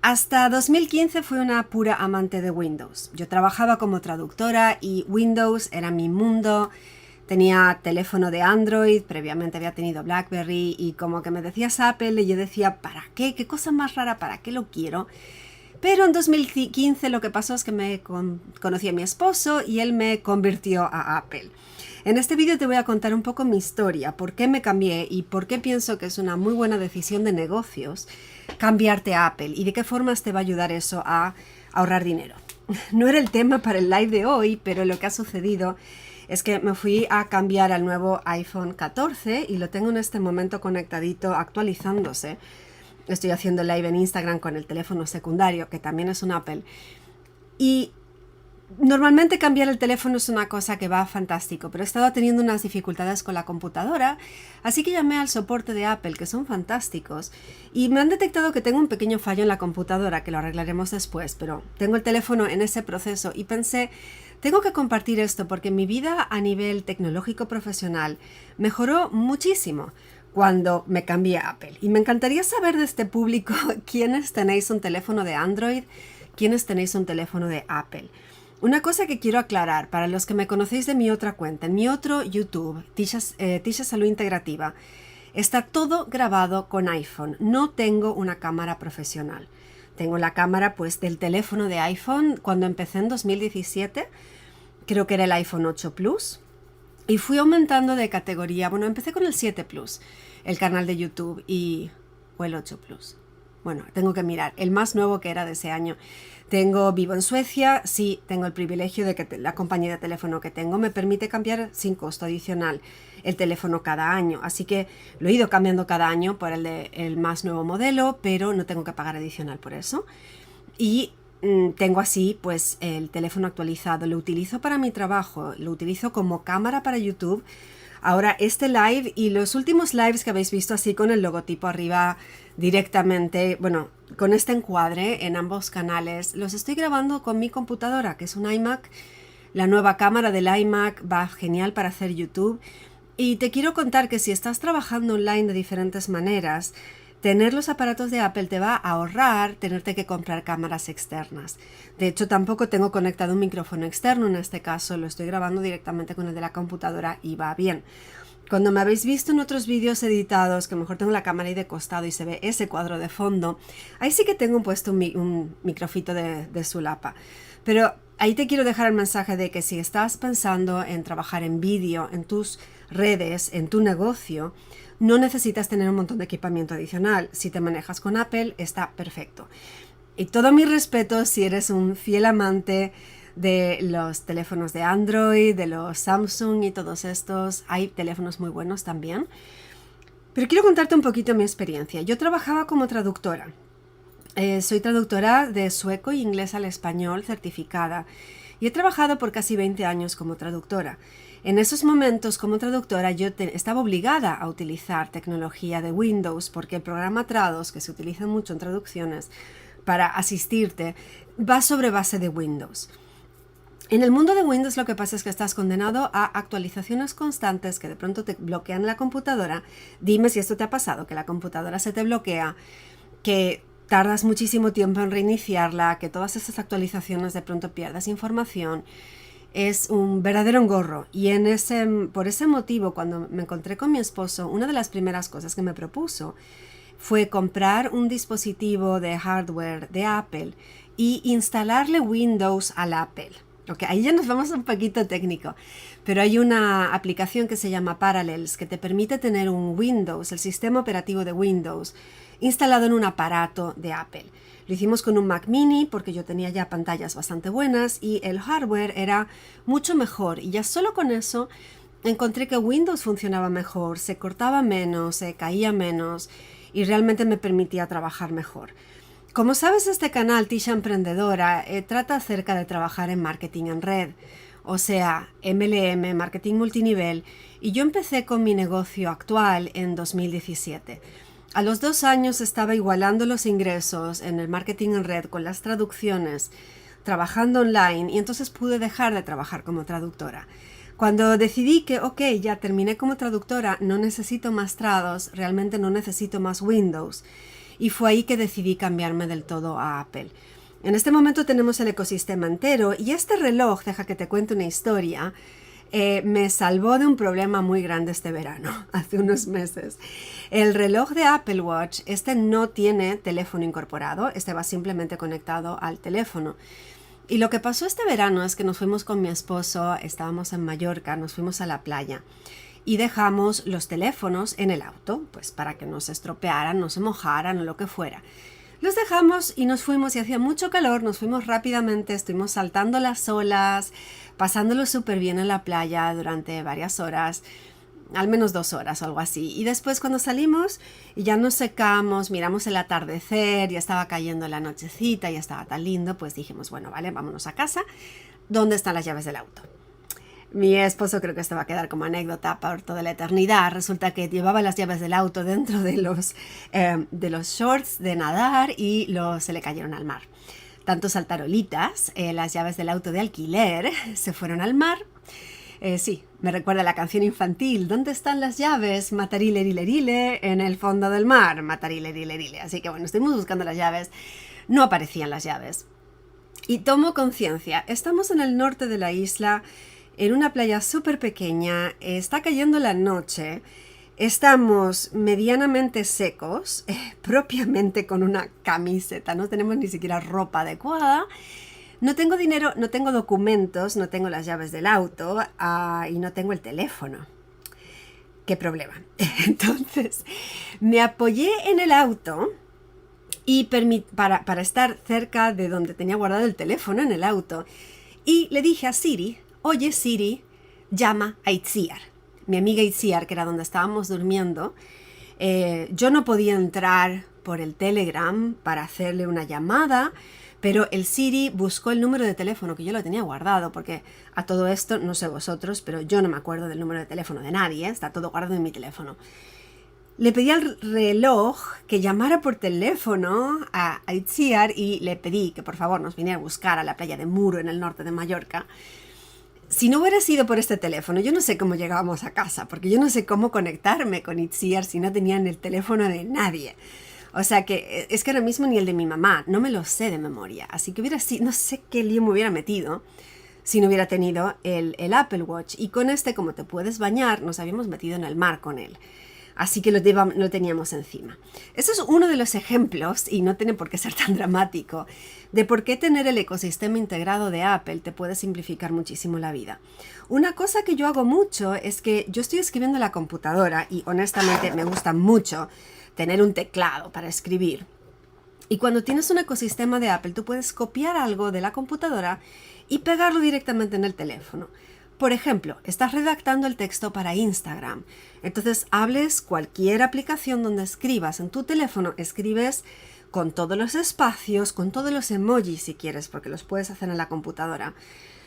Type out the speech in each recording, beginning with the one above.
Hasta 2015 fui una pura amante de Windows. Yo trabajaba como traductora y Windows era mi mundo. Tenía teléfono de Android, previamente había tenido BlackBerry y como que me decías Apple y yo decía, ¿para qué? ¿Qué cosa más rara? ¿Para qué lo quiero? Pero en 2015 lo que pasó es que conocí a mi esposo y él me convirtió a Apple. En este vídeo te voy a contar un poco mi historia, por qué me cambié y por qué pienso que es una muy buena decisión de negocios cambiarte a Apple y de qué formas te va a ayudar eso a ahorrar dinero. No era el tema para el live de hoy, pero lo que ha sucedido es que me fui a cambiar al nuevo iPhone 14 y lo tengo en este momento conectadito, actualizándose. Estoy haciendo live en Instagram con el teléfono secundario, que también es un Apple. Y normalmente cambiar el teléfono es una cosa que va fantástico, pero he estado teniendo unas dificultades con la computadora, así que llamé al soporte de Apple, que son fantásticos, y me han detectado que tengo un pequeño fallo en la computadora, que lo arreglaremos después, pero tengo el teléfono en ese proceso y pensé, tengo que compartir esto porque mi vida a nivel tecnológico profesional mejoró muchísimo cuando me cambié a Apple. Y me encantaría saber de este público quiénes tenéis un teléfono de Android, quiénes tenéis un teléfono de Apple. Una cosa que quiero aclarar para los que me conocéis de mi otra cuenta, en mi otro YouTube, Tisha Salud Integrativa, está todo grabado con iPhone. No tengo una cámara profesional. Tengo la cámara pues del teléfono de iPhone cuando empecé en 2017, creo que era el iPhone 8 Plus. Y fui aumentando de categoría. Bueno, empecé con el 7 Plus, el canal de YouTube, o el 8 Plus. Bueno, tengo que mirar. El más nuevo que era de ese año. Vivo en Suecia, sí, tengo el privilegio de que la compañía de teléfono que tengo me permite cambiar sin costo adicional el teléfono cada año. Así que lo he ido cambiando cada año por el más nuevo modelo, pero no tengo que pagar adicional por eso. Y tengo así pues el teléfono actualizado, lo utilizo para mi trabajo, lo utilizo como cámara para YouTube. Ahora este live y los últimos lives que habéis visto así con el logotipo arriba directamente, bueno, con este encuadre en ambos canales, los estoy grabando con mi computadora, que es un iMac. La nueva cámara del iMac va genial para hacer YouTube. Y te quiero contar que si estás trabajando online de diferentes maneras, tener los aparatos de Apple te va a ahorrar tenerte que comprar cámaras externas. De hecho, tampoco tengo conectado un micrófono externo en este caso, lo estoy grabando directamente con el de la computadora y va bien. Cuando me habéis visto en otros vídeos editados, que a lo mejor tengo la cámara ahí de costado y se ve ese cuadro de fondo, ahí sí que tengo puesto un microfito de solapa. Pero ahí te quiero dejar el mensaje de que si estás pensando en trabajar en vídeo, en tus redes, en tu negocio, no necesitas tener un montón de equipamiento adicional. Si te manejas con Apple, está perfecto. Y todo mi respeto si eres un fiel amante de los teléfonos de Android, de los Samsung y todos estos. Hay teléfonos muy buenos también. Pero quiero contarte un poquito mi experiencia. Yo trabajaba como traductora. Soy traductora de sueco y inglés al español certificada. Y he trabajado por casi 20 años como traductora. En esos momentos, como traductora, yo estaba obligada a utilizar tecnología de Windows porque el programa Trados, que se utiliza mucho en traducciones para asistirte, va sobre base de Windows. En el mundo de Windows lo que pasa es que estás condenado a actualizaciones constantes que de pronto te bloquean la computadora. Dime si esto te ha pasado, que la computadora se te bloquea, que tardas muchísimo tiempo en reiniciarla, que todas esas actualizaciones de pronto pierdas información. Es un verdadero engorro y por ese motivo cuando me encontré con mi esposo, una de las primeras cosas que me propuso fue comprar un dispositivo de hardware de Apple y instalarle Windows al Apple. Okay, ahí ya nos vamos un poquito técnico, pero hay una aplicación que se llama Parallels que te permite tener un Windows, el sistema operativo de Windows, instalado en un aparato de Apple. Lo hicimos con un Mac Mini porque yo tenía ya pantallas bastante buenas y el hardware era mucho mejor y ya solo con eso encontré que Windows funcionaba mejor, se cortaba menos, se caía menos y realmente me permitía trabajar mejor. Como sabes, este canal Tisha Emprendedora trata acerca de trabajar en marketing en red, o sea, MLM, marketing multinivel, y yo empecé con mi negocio actual en 2017. A los 2 años estaba igualando los ingresos en el marketing en red con las traducciones, trabajando online y entonces pude dejar de trabajar como traductora. Cuando decidí que, ok, ya terminé como traductora, no necesito más trados, realmente no necesito más Windows. y fue ahí que decidí cambiarme del todo a Apple. En este momento tenemos el ecosistema entero y este reloj, deja que te cuente una historia, me salvó de un problema muy grande este verano, hace unos meses. El reloj de Apple Watch, este no tiene teléfono incorporado, este va simplemente conectado al teléfono. Y lo que pasó este verano es que nos fuimos con mi esposo, estábamos en Mallorca, nos fuimos a la playa y dejamos los teléfonos en el auto, pues para que no se estropearan, no se mojaran o lo que fuera. Los dejamos y nos fuimos y hacía mucho calor, nos fuimos rápidamente, estuvimos saltando las olas, pasándolo súper bien en la playa durante varias horas, al menos 2 horas o algo así. Y después cuando salimos y ya nos secamos, miramos el atardecer, ya estaba cayendo la nochecita, ya estaba tan lindo, pues dijimos, bueno, vale, vámonos a casa. ¿Dónde están las llaves del auto? Mi esposo creo que esto va a quedar como anécdota por toda la eternidad. Resulta que llevaba las llaves del auto dentro de los shorts de nadar y se le cayeron al mar. Tanto saltarolitas, las llaves del auto de alquiler se fueron al mar. Sí, me recuerda a la canción infantil. ¿Dónde están las llaves? Matarilerile, en el fondo del mar. Matarilerile. Así que bueno, estuvimos buscando las llaves. No aparecían las llaves. Y tomo conciencia. Estamos en el norte de la isla, en una playa súper pequeña, está cayendo la noche, estamos medianamente secos, propiamente con una camiseta, no tenemos ni siquiera ropa adecuada, no tengo dinero, no tengo documentos, no tengo las llaves del auto y no tengo el teléfono. ¿Qué problema? Entonces, me apoyé en el auto y para estar cerca de donde tenía guardado el teléfono en el auto y le dije a Siri, oye Siri, llama a Itziar, mi amiga Itziar, que era donde estábamos durmiendo. Yo no podía entrar por el Telegram para hacerle una llamada, pero el Siri buscó el número de teléfono que yo lo tenía guardado, porque a todo esto, no sé vosotros, pero yo no me acuerdo del número de teléfono de nadie, está todo guardado en mi teléfono. Le pedí al reloj que llamara por teléfono a Itziar y le pedí que por favor nos viniera a buscar a la playa de Muro en el norte de Mallorca. Si no hubiera sido por este teléfono, yo no sé cómo llegábamos a casa, porque yo no sé cómo conectarme con Itziar si no tenían el teléfono de nadie. O sea que es que ahora mismo ni el de mi mamá, no me lo sé de memoria. Así que hubiera sido, no sé qué lío me hubiera metido si no hubiera tenido el Apple Watch. Y con este, como te puedes bañar, nos habíamos metido en el mar con él. Así que lo teníamos encima. Eso es uno de los ejemplos, y no tiene por qué ser tan dramático, de por qué tener el ecosistema integrado de Apple te puede simplificar muchísimo la vida. Una cosa que yo hago mucho es que yo estoy escribiendo en la computadora y honestamente me gusta mucho tener un teclado para escribir. Y cuando tienes un ecosistema de Apple, tú puedes copiar algo de la computadora y pegarlo directamente en el teléfono. Por ejemplo, estás redactando el texto para Instagram. Entonces, hables cualquier aplicación donde escribas en tu teléfono, escribes con todos los espacios, con todos los emojis si quieres, porque los puedes hacer en la computadora.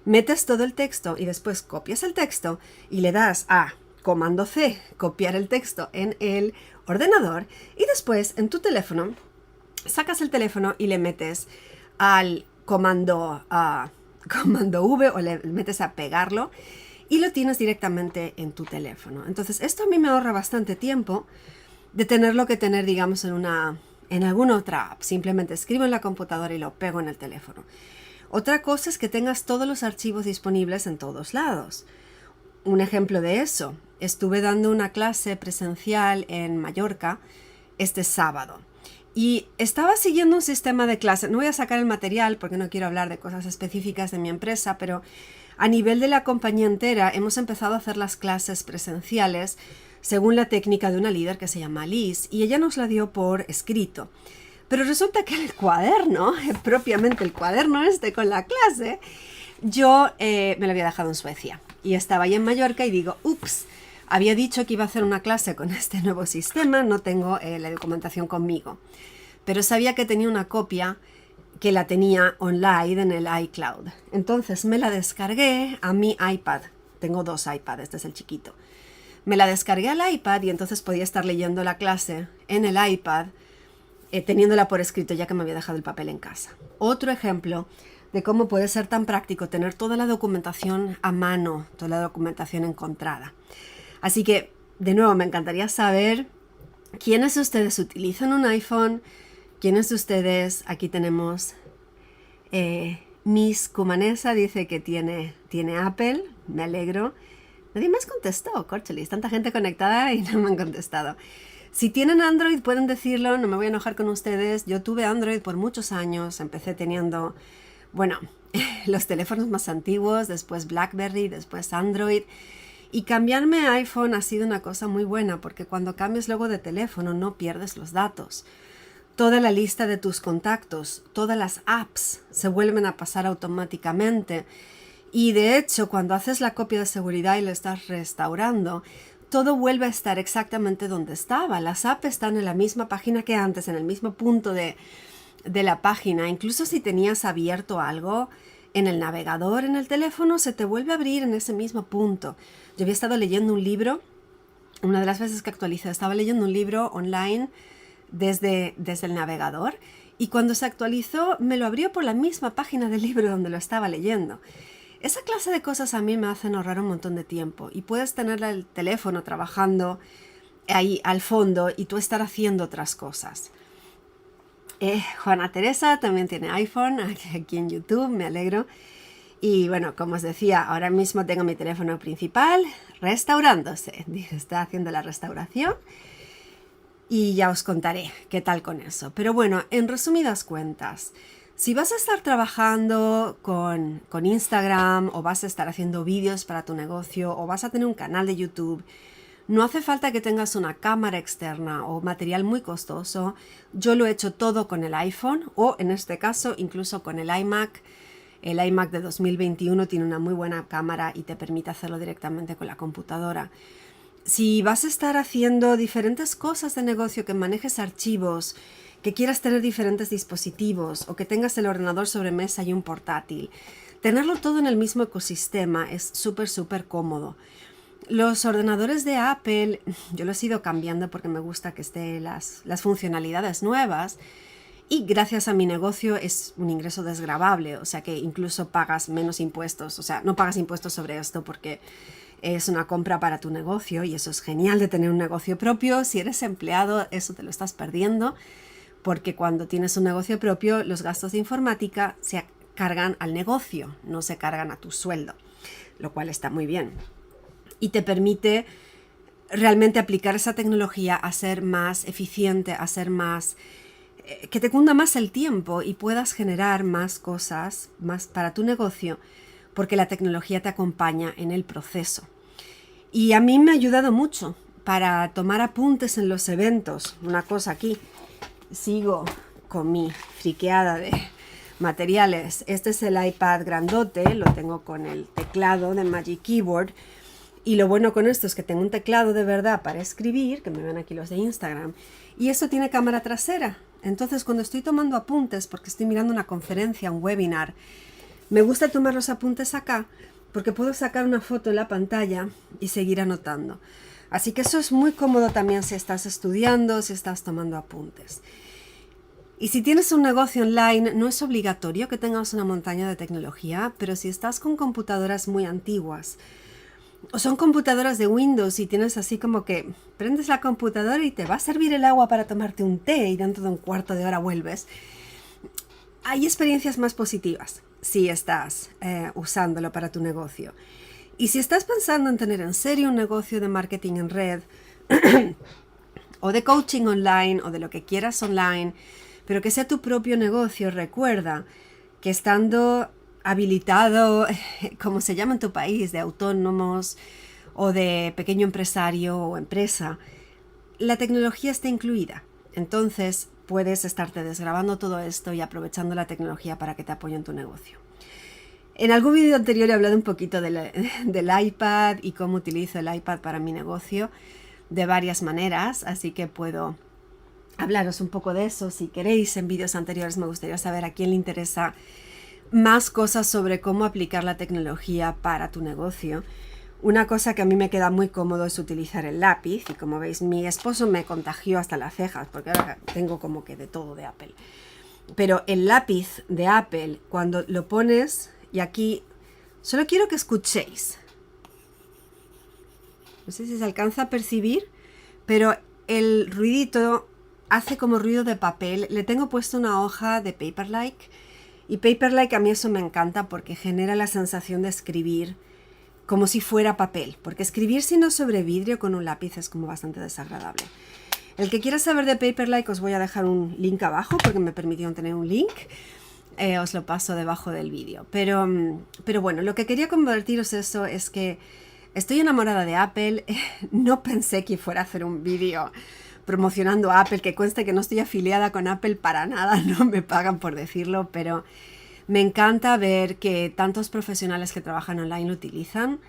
Metes todo el texto y después copias el texto y le das a Comando C, copiar el texto en el ordenador, y después en tu teléfono sacas el teléfono y le metes al comando V o le metes a pegarlo y lo tienes directamente en tu teléfono. Entonces esto a mí me ahorra bastante tiempo de tenerlo que tener, digamos, en alguna otra app. Simplemente escribo en la computadora y lo pego en el teléfono. Otra cosa es que tengas todos los archivos disponibles en todos lados. Un ejemplo de eso, estuve dando una clase presencial en Mallorca este sábado. Y estaba siguiendo un sistema de clase. No voy a sacar el material porque no quiero hablar de cosas específicas de mi empresa, pero a nivel de la compañía entera hemos empezado a hacer las clases presenciales según la técnica de una líder que se llama Liz, y ella nos la dio por escrito. Pero resulta que el cuaderno, propiamente el cuaderno este con la clase, yo me lo había dejado en Suecia. Y estaba ahí en Mallorca y digo, ups, había dicho que iba a hacer una clase con este nuevo sistema, no tengo la documentación conmigo. Pero sabía que tenía una copia que la tenía online en el iCloud. Entonces me la descargué a mi iPad. Tengo 2 iPads, este es el chiquito. Me la descargué al iPad y entonces podía estar leyendo la clase en el iPad, teniéndola por escrito ya que me había dejado el papel en casa. Otro ejemplo de cómo puede ser tan práctico tener toda la documentación a mano, toda la documentación encontrada. Así que, de nuevo, me encantaría saber quiénes de ustedes utilizan un iPhone, ¿Quiénes de ustedes? Aquí tenemos Miss Cumanesa, dice que tiene Apple. Me alegro. Nadie más contestó, córchelis. Tanta gente conectada y no me han contestado. Si tienen Android pueden decirlo, no me voy a enojar con ustedes. Yo tuve Android por muchos años. Empecé teniendo, bueno, los teléfonos más antiguos, después BlackBerry, después Android. Y cambiarme a iPhone ha sido una cosa muy buena porque cuando cambias luego de teléfono no pierdes los datos. Toda la lista de tus contactos, todas las apps se vuelven a pasar automáticamente. Y de hecho, cuando haces la copia de seguridad y lo estás restaurando, todo vuelve a estar exactamente donde estaba. Las apps están en la misma página que antes, en el mismo punto de la página. Incluso si tenías abierto algo en el navegador, en el teléfono, se te vuelve a abrir en ese mismo punto. Yo había estado leyendo un libro, una de las veces que actualicé, estaba leyendo un libro online desde el navegador y cuando se actualizó me lo abrió por la misma página del libro donde lo estaba leyendo. Esa clase de cosas a mí me hacen ahorrar un montón de tiempo y puedes tener el teléfono trabajando ahí al fondo y tú estar haciendo otras cosas. Juana Teresa también tiene iPhone aquí en YouTube, me alegro. Y bueno, como os decía, ahora mismo tengo mi teléfono principal restaurándose. Está haciendo la restauración y ya os contaré qué tal con eso. Pero bueno, en resumidas cuentas, si vas a estar trabajando con Instagram o vas a estar haciendo vídeos para tu negocio o vas a tener un canal de YouTube, no hace falta que tengas una cámara externa o material muy costoso. Yo lo he hecho todo con el iPhone o en este caso incluso con el iMac. El iMac de 2021 tiene una muy buena cámara y te permite hacerlo directamente con la computadora. Si vas a estar haciendo diferentes cosas de negocio, que manejes archivos, que quieras tener diferentes dispositivos o que tengas el ordenador sobre mesa y un portátil, tenerlo todo en el mismo ecosistema es súper cómodo. Los ordenadores de Apple, yo los he ido cambiando porque me gusta que estén las funcionalidades nuevas y gracias a mi negocio es un ingreso desgravable, o sea que incluso pagas menos impuestos, o sea, no pagas impuestos sobre esto porque es una compra para tu negocio y eso es genial de tener un negocio propio. Si eres empleado, eso te lo estás perdiendo porque cuando tienes un negocio propio, los gastos de informática se cargan al negocio, no se cargan a tu sueldo, lo cual está muy bien. Y te permite realmente aplicar esa tecnología a ser más eficiente, a ser más, que te cunda más el tiempo y puedas generar más cosas más para tu negocio porque la tecnología te acompaña en el proceso. Y a mí me ha ayudado mucho para tomar apuntes en los eventos. Una cosa aquí, sigo con mi friqueada de materiales. Este es el iPad grandote, lo tengo con el teclado de Magic Keyboard. Y lo bueno con esto es que tengo un teclado de verdad para escribir, que me ven aquí los de Instagram, y esto tiene cámara trasera. Entonces cuando estoy tomando apuntes, porque estoy mirando una conferencia, un webinar, me gusta tomar los apuntes acá, porque puedo sacar una foto en la pantalla y seguir anotando. Así que eso es muy cómodo también si estás estudiando, si estás tomando apuntes. Y si tienes un negocio online, no es obligatorio que tengas una montaña de tecnología, pero si estás con computadoras muy antiguas, o son computadoras de Windows y tienes así como que prendes la computadora y te va a servir el agua para tomarte un té y dentro de un cuarto de hora vuelves. Hay experiencias más positivas si estás usándolo para tu negocio. Y si estás pensando en tener en serio un negocio de marketing en red o de coaching online o de lo que quieras online, pero que sea tu propio negocio, recuerda que estando habilitado, como se llama en tu país, de autónomos o de pequeño empresario o empresa, la tecnología está incluida. Entonces puedes estarte desgrabando todo esto y aprovechando la tecnología para que te apoye en tu negocio. En algún vídeo anterior he hablado un poquito del iPad y cómo utilizo el iPad para mi negocio de varias maneras, así que puedo hablaros un poco de eso si queréis. En vídeos anteriores me gustaría saber a quién le interesa más cosas sobre cómo aplicar la tecnología para tu negocio. Una cosa que a mí me queda muy cómodo es utilizar el lápiz y como veis mi esposo me contagió hasta las cejas porque ahora tengo como que de todo de Apple. Pero el lápiz de Apple cuando lo pones y aquí solo quiero que escuchéis. No sé si se alcanza a percibir, pero el ruidito hace como ruido de papel. Le tengo puesto una hoja de Paperlike y Paperlike a mí eso me encanta porque genera la sensación de escribir como si fuera papel, porque escribir si no sobre vidrio con un lápiz es como bastante desagradable. El que quiera saber de Paperlike os voy a dejar un link abajo porque me permitieron tener un link. Os lo paso debajo del vídeo. Pero bueno, lo que quería convertiros eso es que estoy enamorada de Apple. No pensé que fuera a hacer un vídeo promocionando a Apple, que conste que no estoy afiliada con Apple para nada, no me pagan por decirlo, pero me encanta ver que tantos profesionales que trabajan online lo utilizan.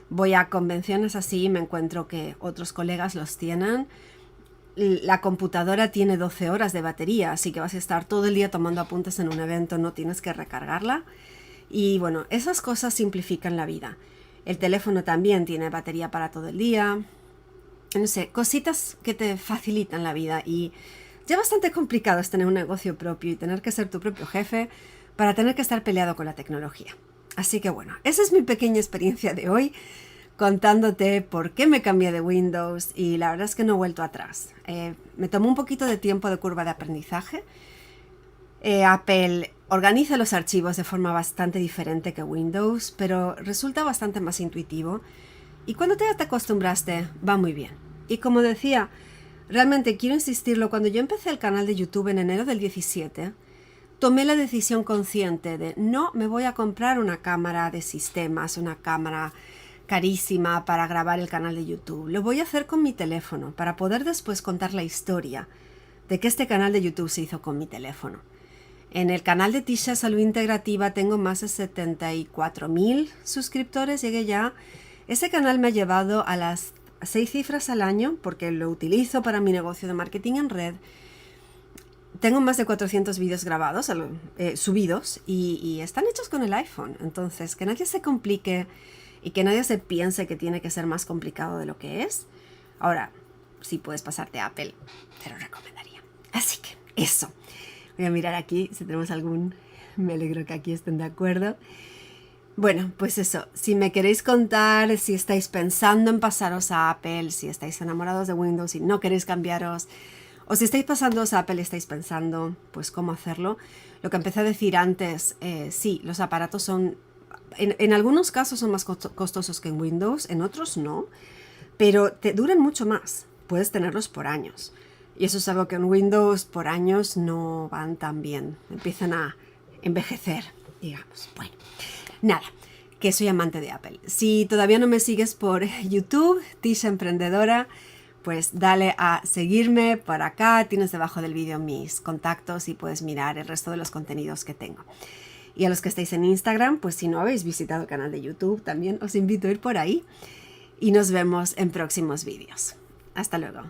Voy a convenciones así y me encuentro que otros colegas los tienen. La computadora tiene 12 horas de batería, así que vas a estar todo el día tomando apuntes en un evento, no tienes que recargarla. Y bueno, esas cosas simplifican la vida. El teléfono también tiene batería para todo el día. No sé, cositas que te facilitan la vida. Y ya bastante complicado es tener un negocio propio y tener que ser tu propio jefe para tener que estar peleado con la tecnología. Así que bueno, esa es mi pequeña experiencia de hoy, contándote por qué me cambié de Windows y la verdad es que no he vuelto atrás. Me tomó un poquito de tiempo de curva de aprendizaje. Apple organiza los archivos de forma bastante diferente que Windows, pero resulta bastante más intuitivo y cuando te acostumbraste va muy bien. Y como decía, realmente quiero insistirlo, cuando yo empecé el canal de YouTube en enero del 17, tomé la decisión consciente de no me voy a comprar una cámara de sistemas, una cámara carísima para grabar el canal de YouTube. Lo voy a hacer con mi teléfono para poder después contar la historia de que este canal de YouTube se hizo con mi teléfono. En el canal de Tisha Salud Integrativa tengo más de 74.000 suscriptores, llegué ya. Ese canal me ha llevado a las 6 cifras al año porque lo utilizo para mi negocio de marketing en red. Tengo más de 400 vídeos grabados, subidos, y están hechos con el iPhone. Entonces, que nadie se complique y que nadie se piense que tiene que ser más complicado de lo que es. Ahora, sí puedes pasarte a Apple, te lo recomendaría. Así que eso. Voy a mirar aquí si tenemos algún... Me alegro que aquí estén de acuerdo. Bueno, pues eso. Si me queréis contar si estáis pensando en pasaros a Apple, si estáis enamorados de Windows y no queréis cambiaros, o si estáis pasándoos a Apple y estáis pensando, pues, cómo hacerlo. Lo que empecé a decir antes, sí, los aparatos son... En algunos casos son más costosos que en Windows, en otros no, pero te duran mucho más. Puedes tenerlos por años. Y eso es algo que en Windows por años no van tan bien. Empiezan a envejecer, digamos. Bueno, nada, que soy amante de Apple. Si todavía no me sigues por YouTube, Tisha Emprendedora, pues dale a seguirme por acá. Tienes debajo del vídeo mis contactos y puedes mirar el resto de los contenidos que tengo. Y a los que estáis en Instagram, pues si no habéis visitado el canal de YouTube, también os invito a ir por ahí. Y nos vemos en próximos vídeos. Hasta luego.